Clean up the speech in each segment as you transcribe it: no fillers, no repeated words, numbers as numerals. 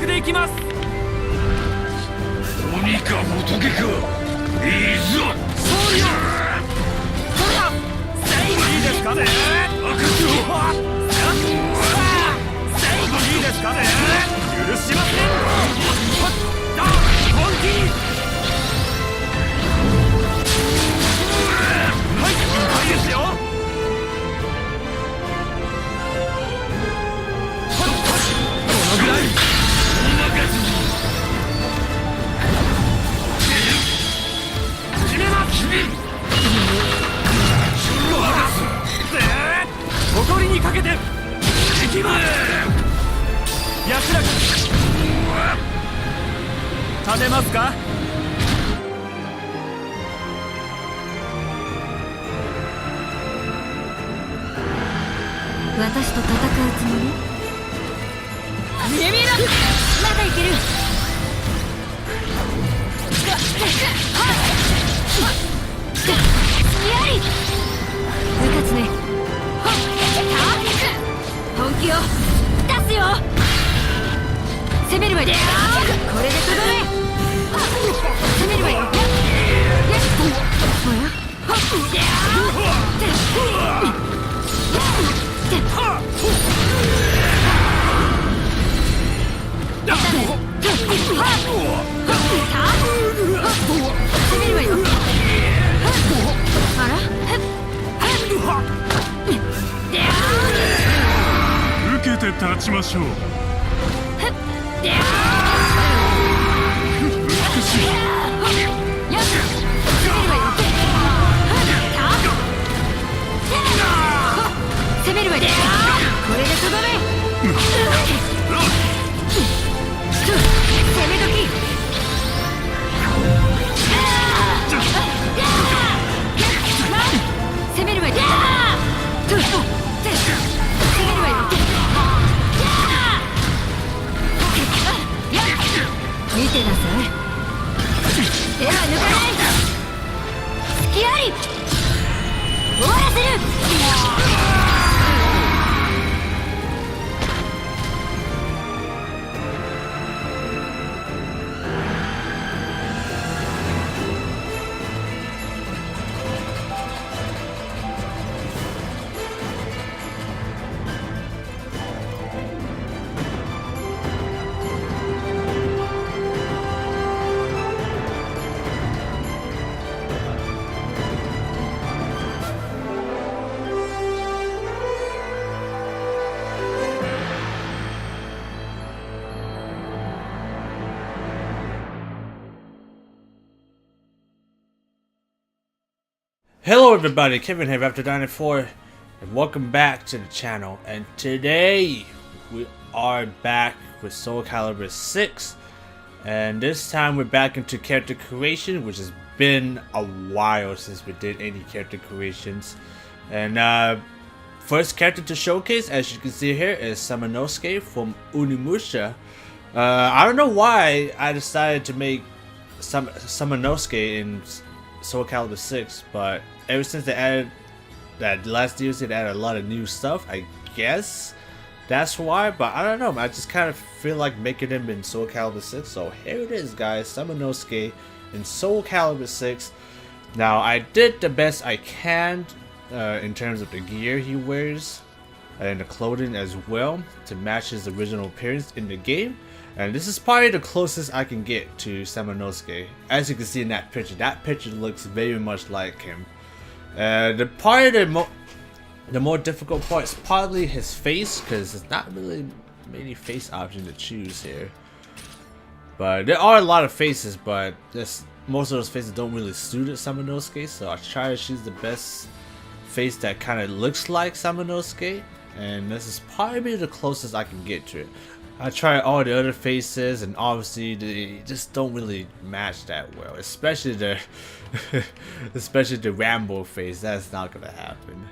力でいきます。鬼か仏か、いいぞ。勝利を。それだ。最後いいですかね。任せろ。最後いいですかね。許しません。本気に。はい、いいですよ。このぐらい。決めます。誇りにかけて。いきます。安らかに。食べますか。私と戦うつもり？見え見えだ。まだいける。やり部活ね。本気を出すよ。攻めるわよ。これでとどめ。攻めるわよ。受けて立ちましょう。美しい。攻めるわよ。これでとどめ。攻め時。攻めるわよ。攻めるわよ。見てなさい。手は抜かない。隙あり。終わらせる。Hello everybody, Kevin here, Raptor94, and welcome back to the channel. And today, we are back with Soul Calibur 6. And this time we're back into character creation, which has been a while since we did any character creations. And first character to showcase, as you can see here, is Samanosuke from Onimusha. I don't know why I decided to make Samanosuke in Soul Calibur 6, but ever since they added that last DLC, they added a lot of new stuff. I guess that's why, but I don't know. I just kind of feel like making him in Soul Calibur 6. So here it is, guys. Samanosuke in Soul Calibur 6. Now, I did the best I can in terms of the gear he wears and the clothing as well to match his original appearance in the game. And this is probably the closest I can get to Samanosuke. As you can see in that picture looks very much like him. The more difficult part is probably his face, because there's not really many face options to choose here. But there are a lot of faces, but most of those faces don't really suit Samanosuke, so I try to choose the best face that kind of looks like Samanosuke, and this is probably the closest I can get to it. I tried all the other faces, and obviously they just don't really match that well, especially the Rambo face. That's not gonna happen.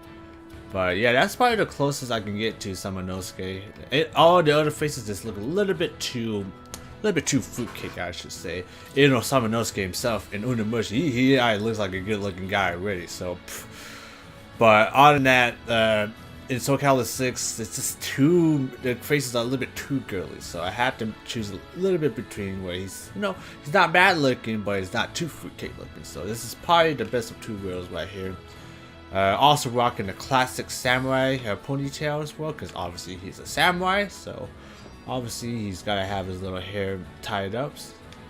But yeah, that's probably the closest I can get to Samanosuke. All the other faces just look a little bit too fruitcake, I should say. You know, Samanosuke himself in Onimusha, he already looks like a good-looking guy already. So, but other than that, in Soul Calibur 6, it's just the faces are a little bit too girly, so I had to choose a little bit between where he's, you know, he's not bad looking, but he's not too fruitcake looking. So this is probably the best of two worlds right here. Also rocking the classic samurai ponytail as well, because obviously he's a samurai, so obviously he's gotta have his little hair tied up,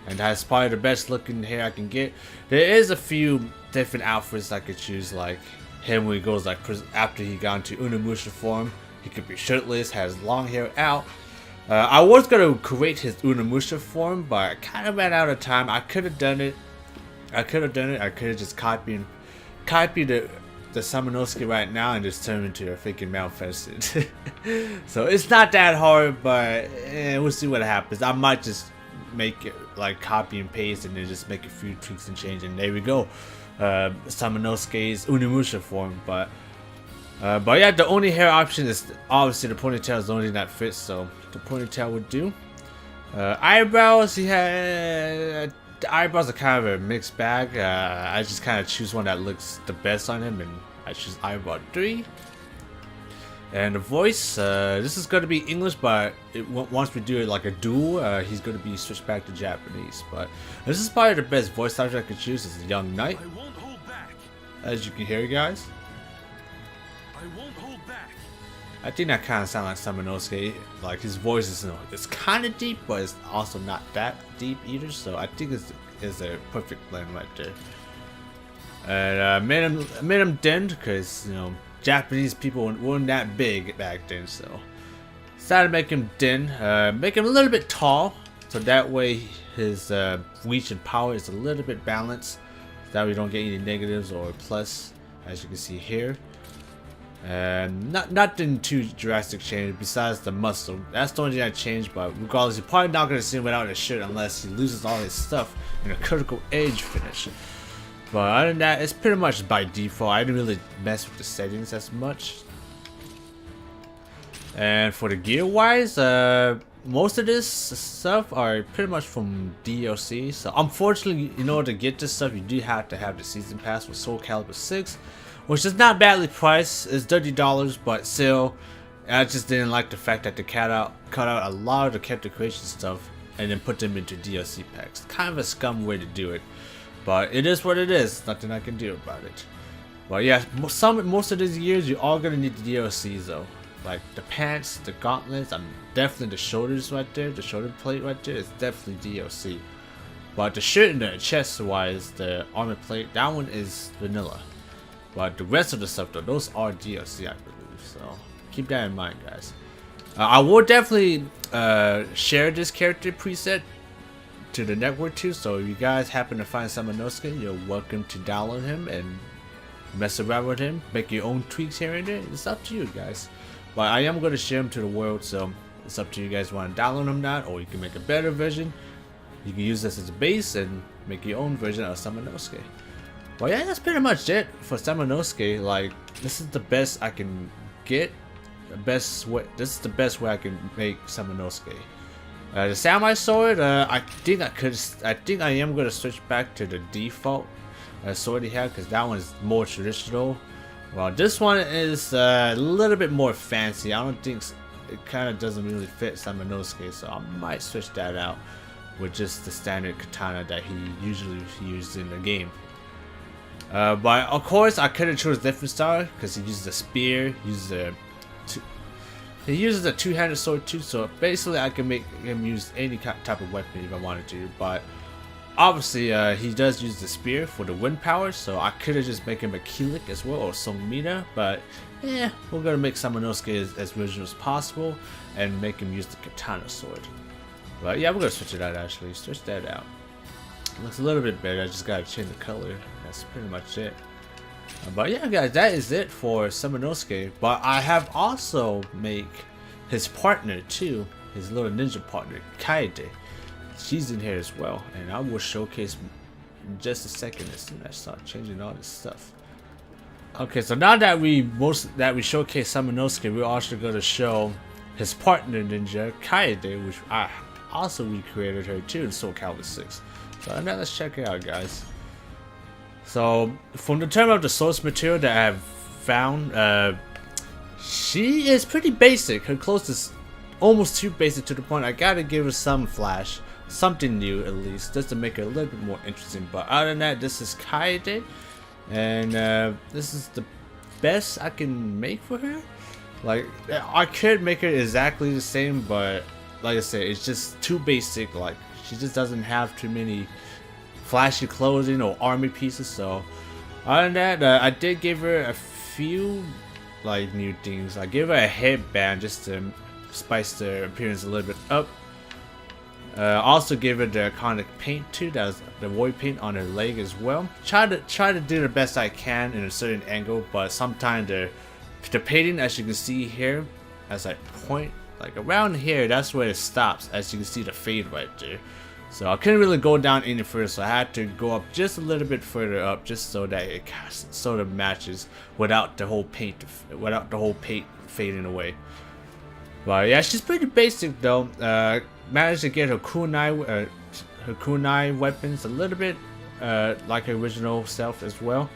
and that's probably the best looking hair I can get. There is a few different outfits I could choose, like him when he goes like after he got into Onimusha form, he could be shirtless, has long hair out. I was gonna create his Onimusha form, but I kind of ran out of time. I could have done it. I could have just copied the Samanosuke right now and just turned him into a freaking manifested. So it's not that hard, but we'll see what happens. I might just make it like copy and paste and then just make a few tweaks and change, and there we go. Samanosuke's Onimusha form, but yeah, the only hair option is obviously the ponytail is the only thing that fits, so the ponytail would do. Eyebrows, he had the eyebrows are kind of a mixed bag. I just kind of choose one that looks the best on him, and I choose eyebrow 3. And the voice, this is going to be English, but once we do it like a duel, he's going to be switched back to Japanese. But this is probably the best voice actor I could choose, is Young Knight. I won't hold back. As you can hear, guys. I won't hold back. I think that kind of sounds like Samanosuke. Like his voice is, you know, it's kind of deep, but it's also not that deep either. So I think it's a perfect blend right there. And made him thin because, you know, Japanese people weren't that big back then, so decided to make him thin, make him a little bit tall, so that way his reach and power is a little bit balanced, so that we don't get any negatives or plus, as you can see here. And nothing too drastic change besides the muscle. That's the only thing I changed, but regardless, you're probably not gonna see him without his shirt unless he loses all his stuff in a critical edge finish. But other than that, it's pretty much by default. I didn't really mess with the settings as much. And for the gear wise, most of this stuff are pretty much from DLC. So unfortunately, in order to get this stuff, you do have to have the season pass for Soul Calibur 6, which is not badly priced. It's $30, but still, I just didn't like the fact that they cut out a lot of the character creation stuff and then put them into DLC packs. Kind of a scum way to do it. But it is what it is. Nothing I can do about it. But yeah, most of these years you are gonna need the DLCs though. Like the pants, the gauntlets, definitely the shoulders right there, the shoulder plate right there is definitely DLC. But the shirt and the chest wise, the armor plate, that one is vanilla. But the rest of the stuff though, those are DLC I believe. So keep that in mind, guys. I will definitely share this character preset to the network too, so if you guys happen to find Samanosuke, you're welcome to download him and mess around with him, make your own tweaks here and there. It's up to you guys, but I am going to share him to the world, so it's up to you guys want to download him or not, or you can make a better version. You can use this as a base and make your own version of Samanosuke. But yeah, that's pretty much it for Samanosuke. Like, this is the best I can get, this is the best way I can make Samanosuke. The samurai sword, I think I am gonna switch back to the default sword he had, because that one is more traditional. Well, this one is a little bit more fancy. I don't think it kind of doesn't really fit Samanosuke, so I might switch that out with just the standard katana that he usually uses in the game. But of course, I could have chosen a different style because he uses a spear, he uses a two-handed sword too, so basically I can make him use any type of weapon if I wanted to. But obviously he does use the spear for the wind power, so I could have just make him a Kilik as well, or Songmina. But yeah, we're gonna make Samanosuke as original as possible and make him use the katana sword. But yeah, we're gonna switch it out actually. Switch that out. It looks a little bit better. I just gotta change the color. That's pretty much it. But yeah, guys, that is it for Samanosuke. But I have also made his partner too, his little ninja partner, Kaede. She's in here as well, and I will showcase in just a second as soon as I start changing all this stuff. Okay, so now that we showcase Samanosuke, we're also going to show his partner ninja, Kaede, which I also recreated her too in Soul Calibur 6. So now let's check it out, guys. So, from the term of the source material that I have found, she is pretty basic. Her clothes is almost too basic to the point I gotta give her some flash. Something new at least, just to make it a little bit more interesting. But other than that, this is Kaede. And this is the best I can make for her. Like, I could make her exactly the same, but like I said, it's just too basic. Like, she just doesn't have too many flashy clothing or army pieces. So other than that, I did give her a few like new things. I gave her a headband just to spice the appearance a little bit up. Also give her the iconic paint too. That was the void paint on her leg as well. Try to do the best I can in a certain angle, but sometimes the painting, as you can see here, as I point like around here, that's where it stops. As you can see the fade right there. So I couldn't really go down any further, so I had to go up just a little bit further up, just so that it sort of matches without the whole paint fading away. But yeah, she's pretty basic though. Managed to get her kunai weapons a little bit like her original self as well.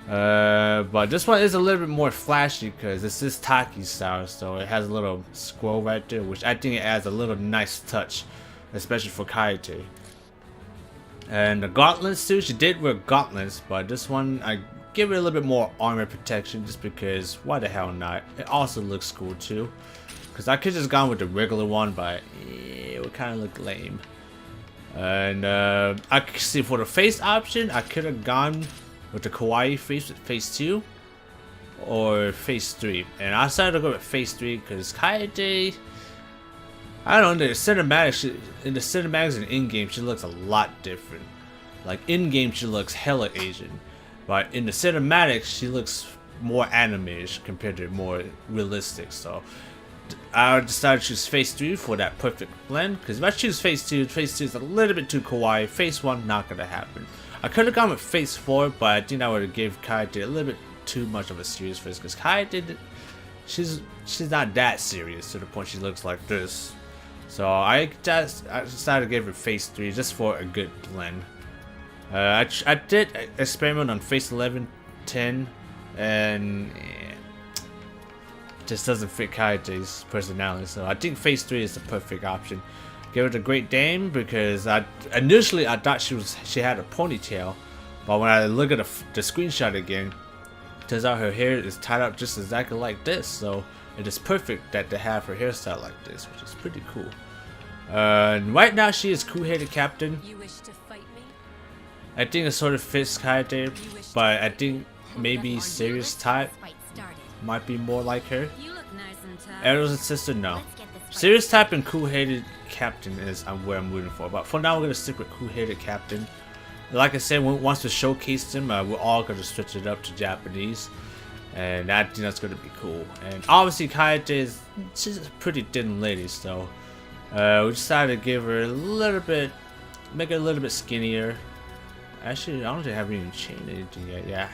But this one is a little bit more flashy because this is Taki style, so it has a little scroll right there, which I think it adds a little nice touch, especially for Kaede. And the gauntlets too, she did wear gauntlets, but this one I give it a little bit more armor protection just because why the hell not. It also looks cool too, because I could just gone with the regular one, but it would kind of look lame. And I could see for the face option, I could have gone with the kawaii face 2 or face 3, and I decided to go with face 3 because Kaede, I don't know, in the cinematics and in-game she looks a lot different. Like in-game she looks hella Asian, but in the cinematics she looks more anime-ish compared to more realistic. So I decided to choose face 3 for that perfect blend, because if I choose face 2 is a little bit too kawaii. Face 1 not gonna happen. I could have gone with face 4, but I think I would have gave Kaede a little bit too much of a serious face, because Kaede, she's not that serious to the point she looks like this. So I decided to give her face 3 just for a good blend. I did experiment on face 11, 10, and just doesn't fit Kaede's personality. So I think face 3 is the perfect option. Give it a Great Dame because initially I thought she had a ponytail, but when I look at the screenshot again, turns out her hair is tied up just exactly like this. So it is perfect that they have her hairstyle like this, which is pretty cool. And right now she is cool-headed captain. You wish to fight me? I think it sort of fits Kaede, but I think maybe serious type might be more like her. You look nice and tough. Elders and sister, no. Serious type and cool-headed captain is where I'm rooting for, but for now we're gonna stick with cool-headed captain. Like I said, once we showcase them, we're all gonna switch it up to Japanese, and I think that's gonna be cool. And obviously Kaede she's a pretty thin lady, so we decided to give her a little bit, make her a little bit skinnier. Actually, I don't think I haven't even changed anything yet.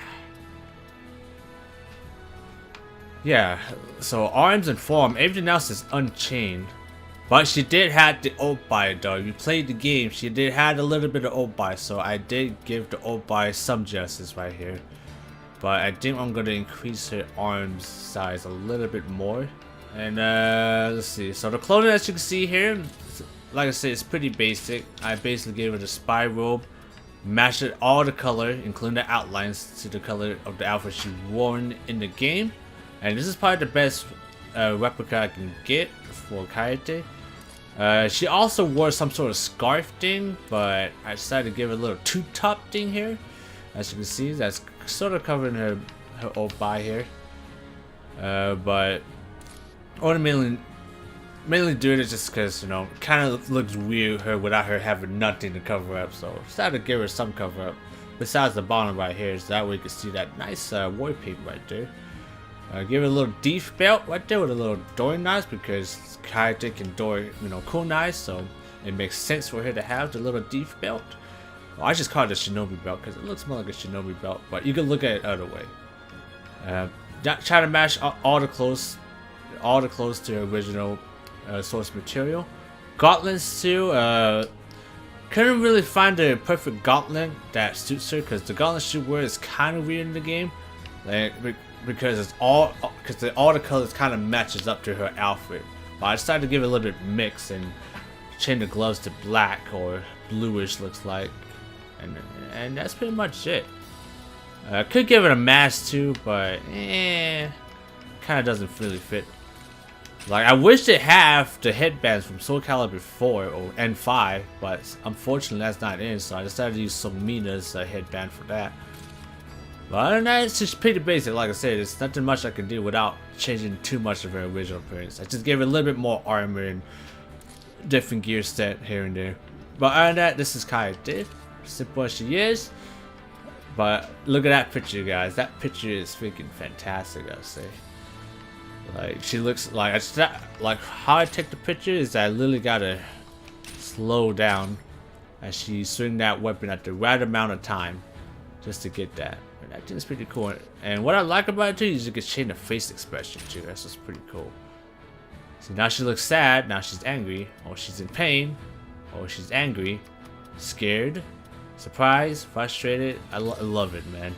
Yeah, so arms and forearm, everything else is unchained. But she did have the Obai though. You played the game, she did have a little bit of Obai, so I did give the Obai some justice right here. But I think I'm gonna increase her arms size a little bit more. And let's see. So the clothing, as you can see here, like I said, it's pretty basic. I basically gave her the spy robe, matched it all the color, including the outlines to the color of the outfit she worn in the game. And this is probably the best replica I can get for Kaede. She also wore some sort of scarf thing, but I decided to give her a little tube top thing here. As you can see, that's sort of covering her obai here. But I want to mainly do it just because, you know, it kind of looks weird her without her having nothing to cover up. So I decided to give her some cover up besides the bottom right here, so that way you can see that nice war paint right there. Give it a little deep belt right there with a little door knives, because Kaede can door, you know, cool knives, so it makes sense for her to have the little deep belt. Well, I just call it a shinobi belt because it looks more like a shinobi belt, but you can look at it other way. Try to match all the clothes to the original source material. Gauntlets too. Couldn't really find the perfect gauntlet that suits her, because the gauntlet she wears is kind of weird in the game. Like, because all the colors kind of matches up to her outfit. But I decided to give it a little bit mix and change the gloves to black or bluish, looks like, and that's pretty much it. I could give it a mask too, but kind of doesn't really fit. Like, I wish it had the headbands from Soul Calibur 4 and 5, but unfortunately that's not in, so I decided to use Somina's headband for that. But other than that, it's just pretty basic. Like I said, there's nothing much I can do without changing too much of her original appearance. I just gave it a little bit more armor and different gear set here and there. But other than that, this is Kaede. Simple as she is. But look at that picture, guys. That picture is freaking fantastic, I'll say. Like, she looks like, how I take the picture is I literally gotta slow down as she swing that weapon at the right amount of time just to get that. And that thing's pretty cool. And what I like about it too is you can change the face expression too. That's just pretty cool. So now she looks sad, now she's angry, or she's in pain, or she's angry, scared, surprised, frustrated. I love it, man.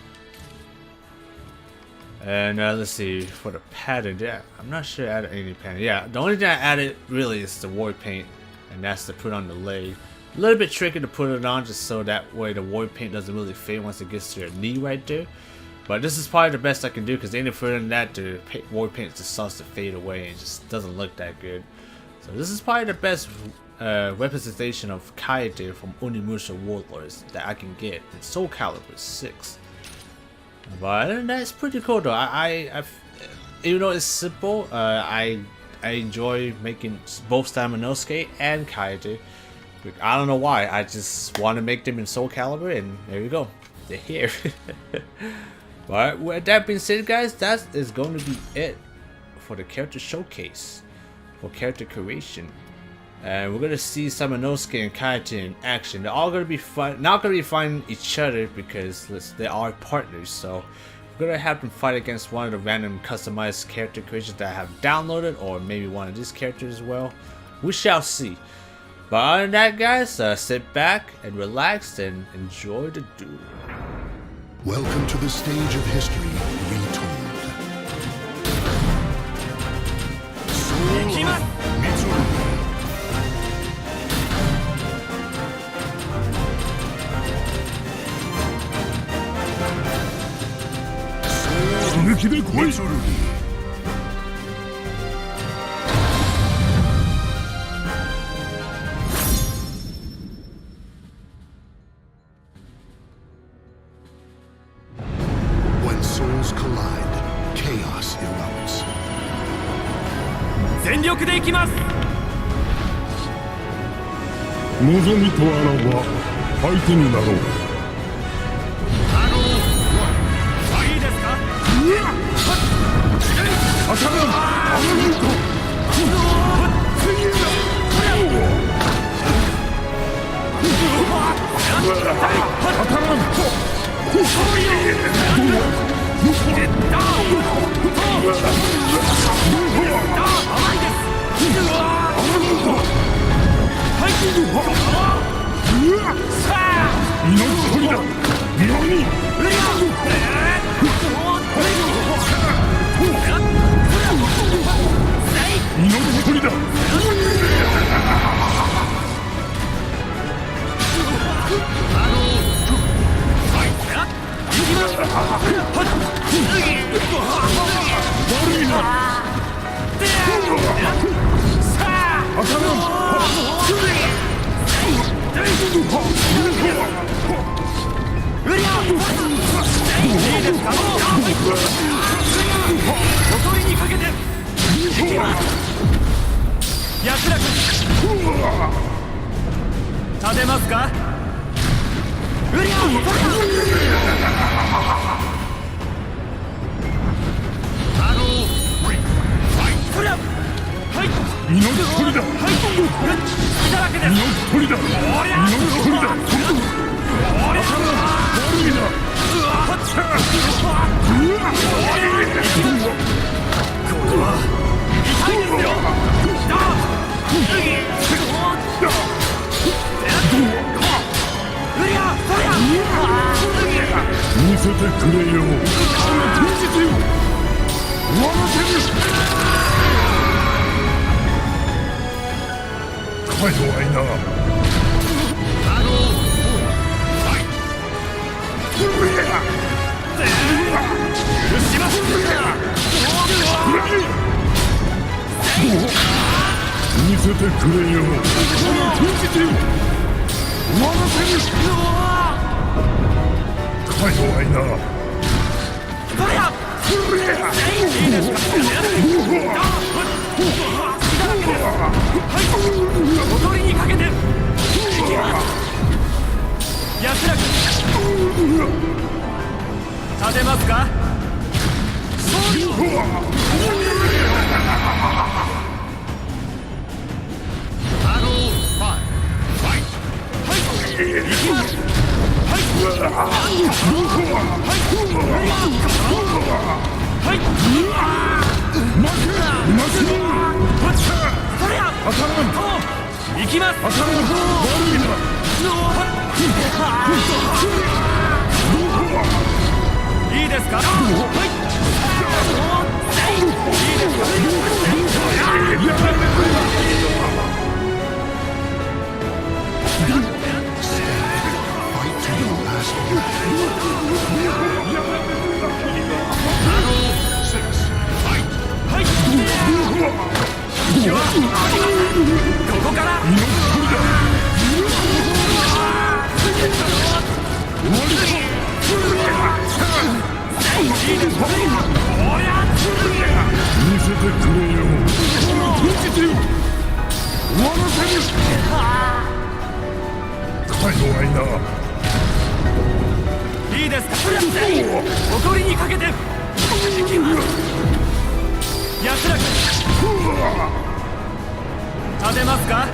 And let's see, for the pattern, yeah, I'm not sure I added any pattern. Yeah, the only thing I added really is the war paint, and that's to put on the leg. A little bit tricky to put it on just so that way the war paint doesn't really fade once it gets to your knee right there. But this is probably the best I can do because any further than that, the war paint just starts to fade away and just doesn't look that good. So this is probably the best representation of Kaede from Onimusha Warlords that I can get in Soul Calibur 6. But other than that, it's pretty cool though. Even though it's simple, I enjoy making both Samanosuke and Kaede. I don't know why. I just want to make them in Soul Calibur, and there you go. They're here. But with that being said, guys, that is going to be it for the character showcase, for character creation. And we're gonna see Samanosuke and Kaede in action. They're all gonna be not gonna be fighting each other because they are partners. So we're gonna have them fight against one of the random customized character creations that I have downloaded, or maybe one of these characters as well. We shall see. But other than that, guys, sit back and relax and enjoy the duel. Welcome to the stage of history retold. When souls collide, chaos erupts. 全力でいきます。望みとあらば相手になろう。いいですか。当たらん。あのルート。当たらん。立てますか。見せてくれよ。この現実よ。終わらせる。カイドウはいな。見せてくれよ。終わらせる。カイドウはいな。おとりにかけて安らく立てますか。行きます。いいですか。ここから見せてくれよ。閉じてよ。終わらせる。カイドウはいな。いいですか。おとりにかけて安らく立てますか。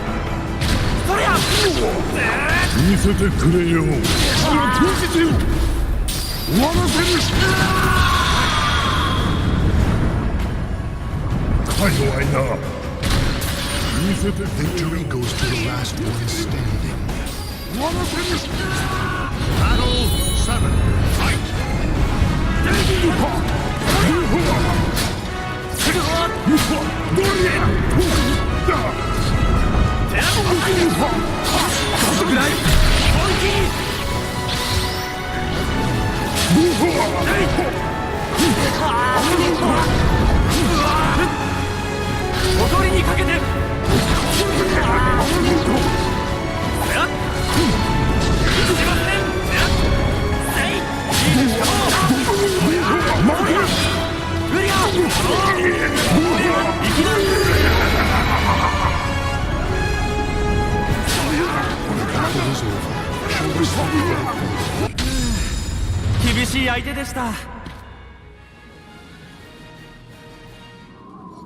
そりゃ見せてくれよ。閉じてよ。終わらせる。カイドウはいな。見せて。 Victory goes to the last one standing. 終わらせる。おとりにかけて厳しい相手でした。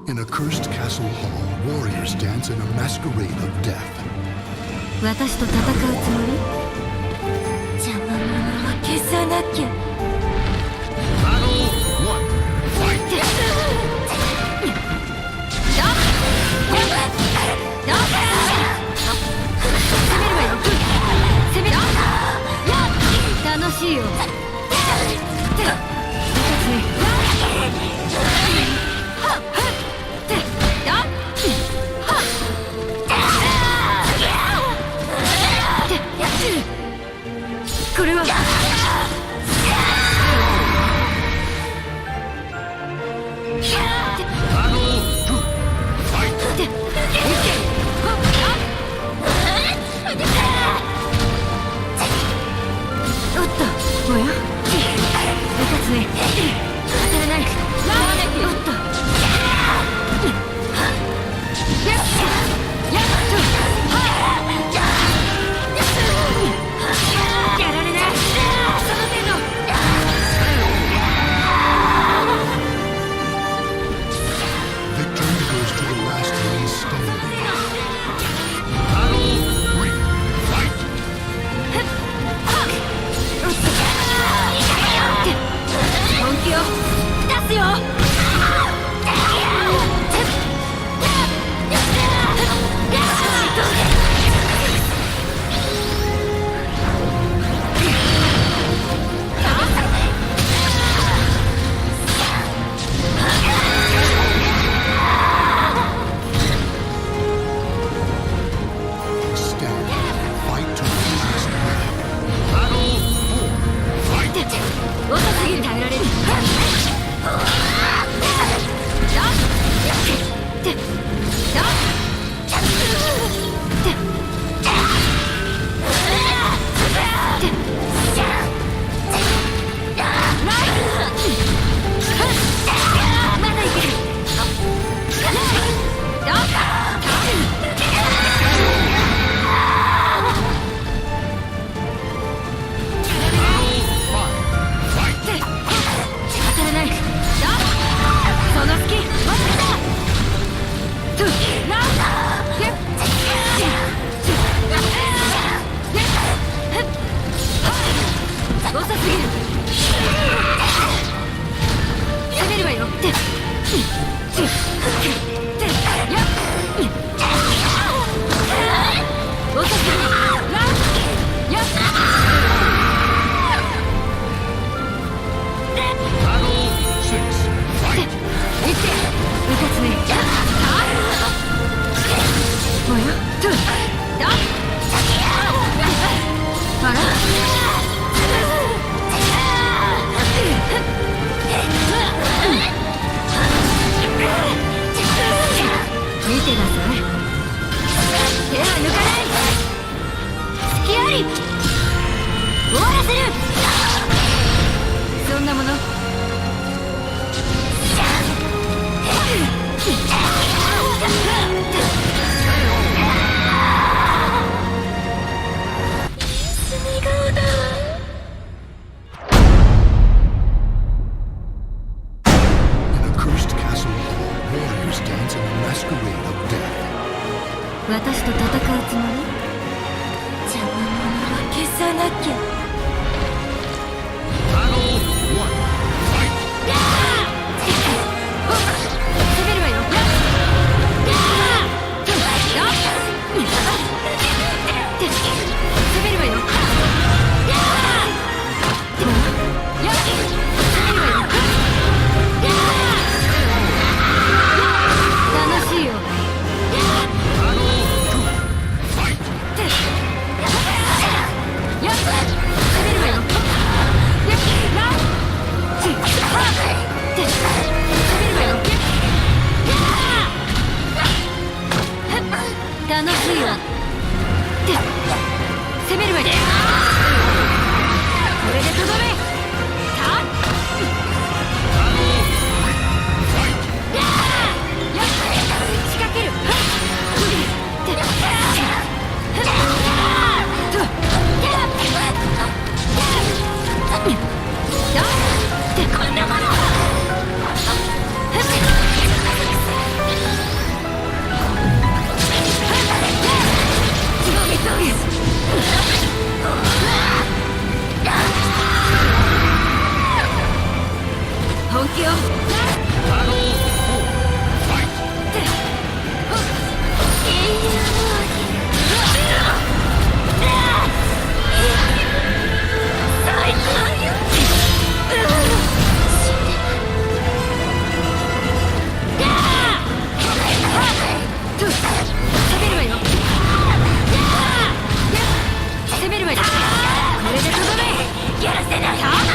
In a cursed castle hall, warriors dance in a masquerade of death. 私と戦うつもり？邪魔者は消さなきゃ。楽しいよ。これはおっと、おや？部活ね。当たらない。おっと。やっと。やられない。終わらせる。そんなもの死顔だ。In a cursed castle, warriors dance in a masquerade of death. 私と戦うつもり？邪魔者は消さなきゃ。攻めるわよ。攻めるわよ。楽しいよ。楽しいわ。攻めるわよ。これでとどめ。仕掛ける。こんなもの。本気よ。攻めるわよ。これでとどめ。やらせない。